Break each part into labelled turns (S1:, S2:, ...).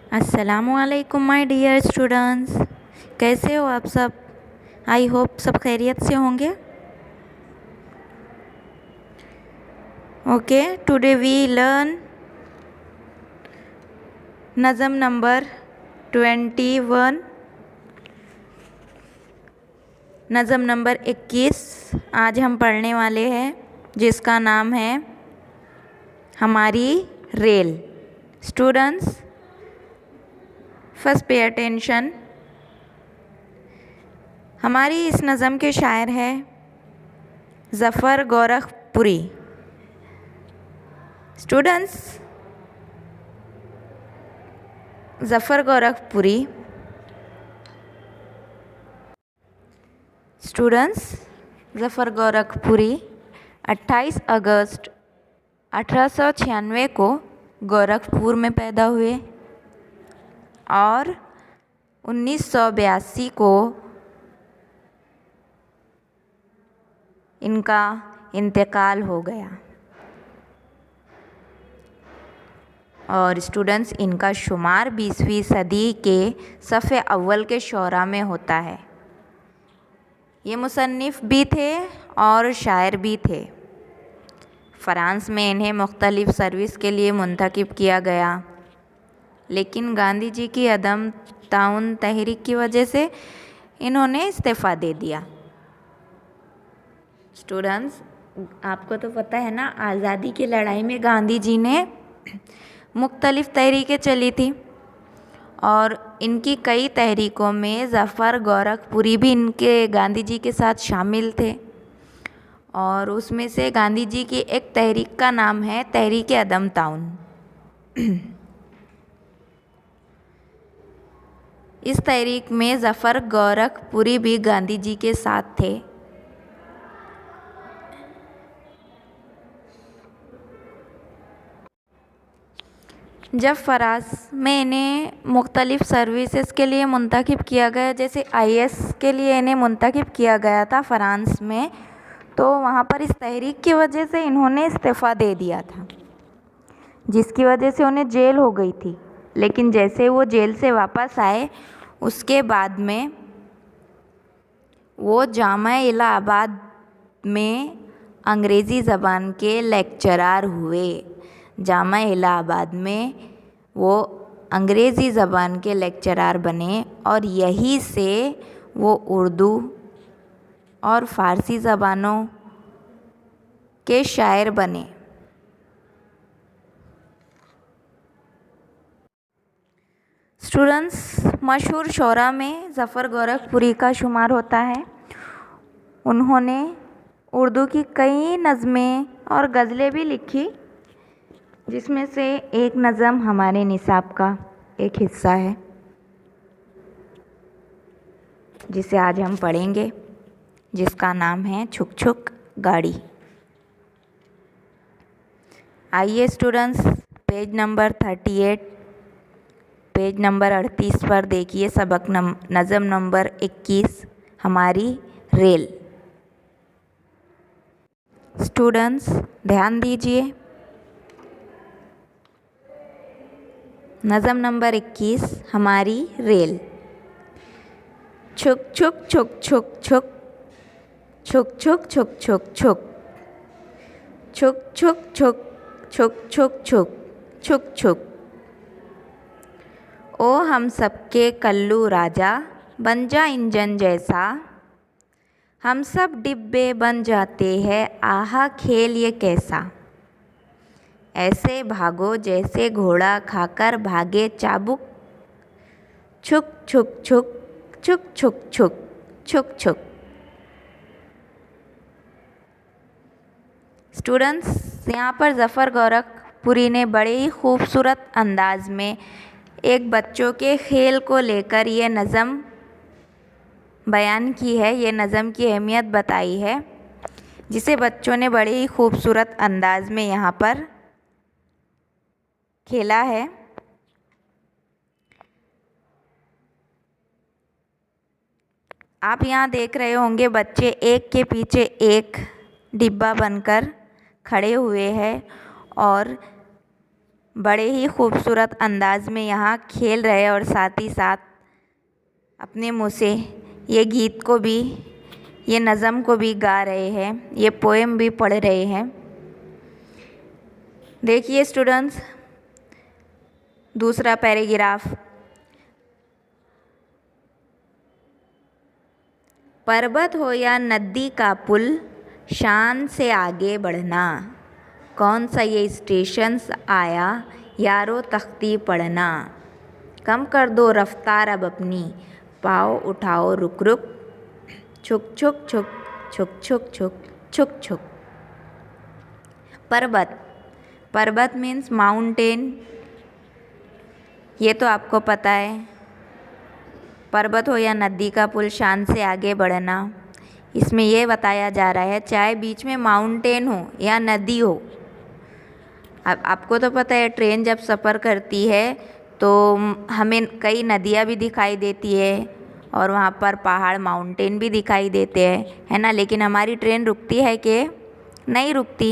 S1: अस्सलामुअलैकुम my dear students. कैसे हो आप सब? आई होप सब खैरियत से होंगे। ओके, टुडे वी लर्न नज़म नंबर 21, नज़म नंबर 21 आज हम पढ़ने वाले हैं, जिसका नाम है हमारी rail. Students, first pay attention. हमारी इस नज़म के शायर हैं ज़फ़र गोरखपुरी। स्टूडेंट्स, ज़फ़र गोरखपुरी ज़फ़र गोरखपुरी 28 अगस्त 1896 को गोरखपुर में पैदा हुए और 1982 को इनका इंतकाल हो गया। और स्टूडेंट्स, इनका शुमार 20वीं सदी के सफ़े अव्वल के शोरा में होता है। ये मुसन्निफ़ भी थे और शायर भी थे। फ़्रांस में इन्हें मुख्तलिफ़ सर्विस के लिए मुंतखब किया गया, लेकिन गांधी जी की अदम ताउन तहरीक की वजह से इन्होंने इस्तीफ़ा दे दिया। स्टूडेंट्स, आपको तो पता है ना, आज़ादी की लड़ाई में गांधी जी ने मुख्तलिफ़ तहरीकें चली थी और इनकी कई तहरीकों में ज़फ़र गोरखपुरी भी इनके गांधी जी के साथ शामिल थे। और उसमें से गांधी जी की एक तहरीक का नाम है तहरीक अदम ताउन। इस तहरीक में ज़फ़र गोरखपुरी भी गांधी जी के साथ थे। जब फ़रांस में इन्हें मुख्तलिफ़ सर्विसेज के लिए मुंतखब किया गया, जैसे आईएएस के लिए इन्हें मुंतखब किया गया था फ़रांस में, तो वहाँ पर इस तहरीक की वजह से इन्होंने इस्तीफ़ा दे दिया था, जिसकी वजह से उन्हें जेल हो गई थी। लेकिन जैसे वो जेल से वापस आए, उसके बाद में वो जामा इलाहाबाद में अंग्रेज़ी ज़बान के लेक्चरार हुए। जामा इलाहाबाद में वो अंग्रेज़ी ज़बान के लेक्चरार बने और यहीं से वो उर्दू और फ़ारसी ज़बानों के शायर बने। स्टूडेंट्स, मशहूर शोरा में ज़फ़र गोरखपुरी का शुमार होता है। उन्होंने उर्दू की कई नज़में और गज़लें भी लिखी, जिसमें से एक नज़म हमारे निसाब का एक हिस्सा है, जिसे आज हम पढ़ेंगे, जिसका नाम है छुक छुक गाड़ी। आइए students, page number 38, page number 38 पर देखिए सबक नज़म नंबर 21, हमारी रेल। स्टूडेंट्स, ध्यान दीजिए। नज़म नंबर 21, हमारी रेल। छुक छुक छुक छुक छुक, छुक छुक छुक छुक छुक, छुक छुक छुक छुक छुक छुक छुक छुक। ओ हम सबके कल्लू राजा, बन जा इंजन जैसा, हम सब डिब्बे बन जाते हैं, आहा खेल ये कैसा। ऐसे भागो जैसे घोड़ा खाकर भागे चाबुक, छुक छुक छुक छुक छुक छुक छुक छुक। स्टूडेंट्स, यहाँ पर ज़फ़र गोरखपुरी ने बड़े ही खूबसूरत अंदाज में एक बच्चों के खेल को लेकर ये नज़म बयान की है, ये नज़म की अहमियत बताई है, जिसे बच्चों ने बड़े ही खूबसूरत अंदाज में यहाँ पर खेला है। आप यहाँ देख रहे होंगे बच्चे एक के पीछे एक डिब्बा बनकर खड़े हुए हैं और बड़े ही खूबसूरत अंदाज में यहाँ खेल रहे हैं और साथ ही साथ अपने मुँह से ये गीत को भी, ये नज़म को भी गा रहे हैं, ये पोएम भी पढ़ रहे हैं। देखिए स्टूडेंट्स, दूसरा पैराग्राफ। पर्वत हो या नदी का पुल, शान से आगे बढ़ना। कौन सा ये स्टेशन आया, यारो तख्ती पढ़ना। कम कर दो रफ्तार अब अपनी, पाँव उठाओ रुक रुक। छुक छुक छुक छुक छुक छुक छुक छुक। पर्वत, पर्वत मीन्स माउंटेन, ये तो आपको पता है। पर्वत हो या नदी का पुल, शान से आगे बढ़ना। इसमें ये बताया जा रहा है, चाहे बीच में माउंटेन हो या नदी हो। अब आपको तो पता है, ट्रेन जब सफ़र करती है तो हमें कई नदियाँ भी दिखाई देती है और वहाँ पर पहाड़, माउंटेन भी दिखाई देते हैं, है ना। लेकिन हमारी ट्रेन रुकती है कि नहीं रुकती।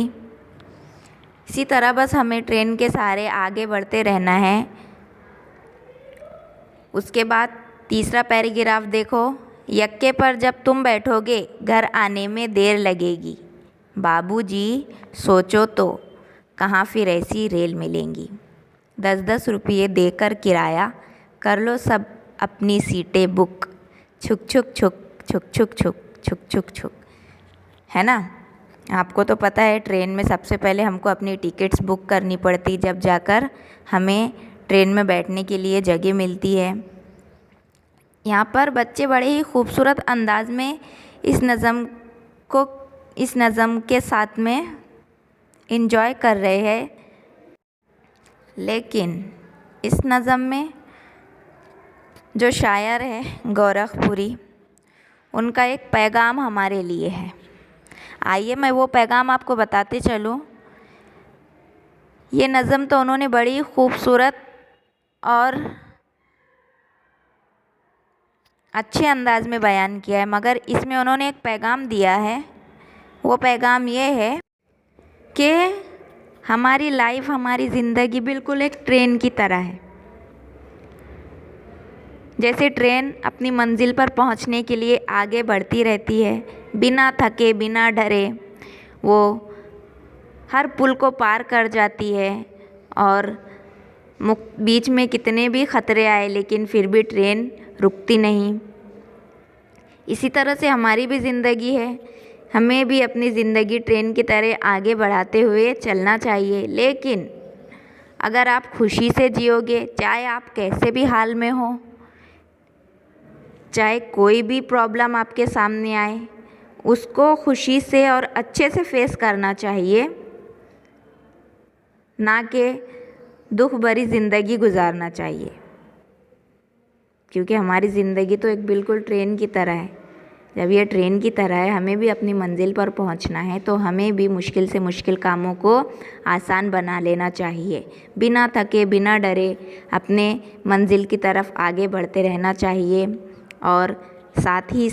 S1: इसी तरह बस हमें ट्रेन के सहारे आगे बढ़ते रहना है। उसके बाद तीसरा पैराग्राफ देखो। यक्के पर जब तुम बैठोगे, घर आने में देर लगेगी। बाबूजी सोचो तो, कहाँ फिर ऐसी रेल मिलेंगी। 10-10 रुपये देकर किराया, कर लो सब अपनी सीटें बुक। छुक छुक छुक छुक छुक छुक छुक छुक छुक, है ना। आपको तो पता है, ट्रेन में सबसे पहले हमको अपनी टिकट्स बुक करनी पड़ती, जब जाकर हमें ट्रेन में बैठने के लिए जगह मिलती है। यहाँ पर बच्चे बड़े ही खूबसूरत अंदाज में इस नज़म के साथ में एंजॉय कर रहे हैं। लेकिन इस नज़म में जो शायर है गोरखपुरी, उनका एक पैगाम हमारे लिए है। आइए मैं वो पैगाम आपको बताते चलूँ। ये नज़म तो उन्होंने बड़ी खूबसूरत और अच्छे अंदाज में बयान किया है, मगर इसमें उन्होंने एक पैगाम दिया है। वो पैगाम ये है कि हमारी लाइफ, हमारी ज़िंदगी बिल्कुल एक ट्रेन की तरह है। जैसे ट्रेन अपनी मंजिल पर पहुंचने के लिए आगे बढ़ती रहती है, बिना थके, बिना डरे, वो हर पुल को पार कर जाती है और बीच में कितने भी ख़तरे आए लेकिन फिर भी ट्रेन रुकती नहीं। इसी तरह से हमारी भी ज़िंदगी है, हमें भी अपनी ज़िंदगी ट्रेन की तरह आगे बढ़ाते हुए चलना चाहिए। लेकिन अगर आप खुशी से जियोगे, चाहे आप कैसे भी हाल में हो, चाहे कोई भी प्रॉब्लम आपके सामने आए, उसको खुशी से और अच्छे से फेस करना चाहिए, ना कि दुख भरी ज़िंदगी गुजारना चाहिए। क्योंकि हमारी ज़िंदगी तो एक बिल्कुल ट्रेन की तरह है। जब ये ट्रेन की तरह है, हमें भी अपनी मंजिल पर पहुंचना है, तो हमें भी मुश्किल से मुश्किल कामों को आसान बना लेना चाहिए। बिना थके, बिना डरे अपने मंजिल की तरफ आगे बढ़ते रहना चाहिए और साथ ही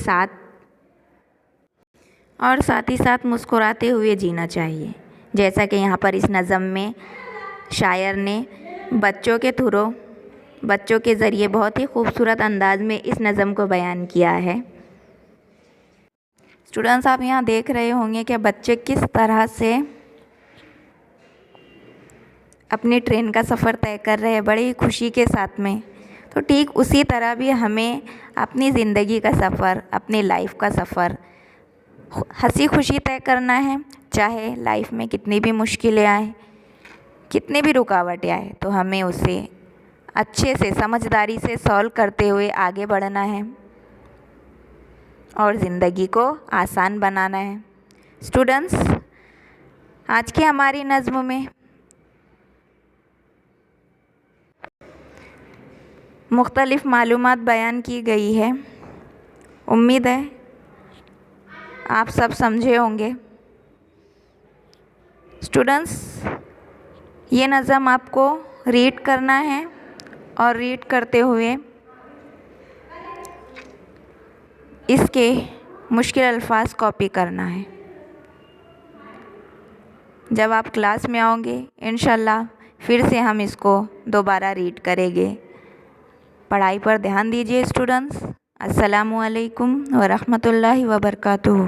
S1: साथ मुस्कुराते हुए जीना चाहिए। जैसा कि यहाँ पर इस नज़म में शायर ने बच्चों के ज़रिए बहुत ही खूबसूरत अंदाज में इस नज़म को बयान किया है। स्टूडेंट्स, आप यहाँ देख रहे होंगे कि बच्चे किस तरह से अपनी ट्रेन का सफ़र तय कर रहे हैं, बड़ी खुशी के साथ में। तो ठीक उसी तरह भी हमें अपनी ज़िंदगी का सफ़र, अपनी लाइफ का सफ़र हंसी खुशी तय करना है। चाहे लाइफ में कितनी भी मुश्किलें आए, कितनी भी रुकावटें आए, तो हमें उसे अच्छे से, समझदारी से सॉल्व करते हुए आगे बढ़ना है और ज़िंदगी को आसान बनाना है। स्टूडेंट्स, आज की हमारी नज़्म में मुख्तलिफ़ मालूमात बयान की गई है। उम्मीद है आप सब समझे होंगे। स्टूडेंट्स, ये नज़म आपको रीड करना है और रीड करते हुए इसके मुश्किल अल्फाज कॉपी करना है। जब आप क्लास में आओगे, इंशाल्लाह फिर से हम इसको दोबारा रीड करेंगे। पढ़ाई पर ध्यान दीजिए स्टूडेंट्स। अस्सलामु अलैकुम व रहमतुल्लाहि व बरकातुहू।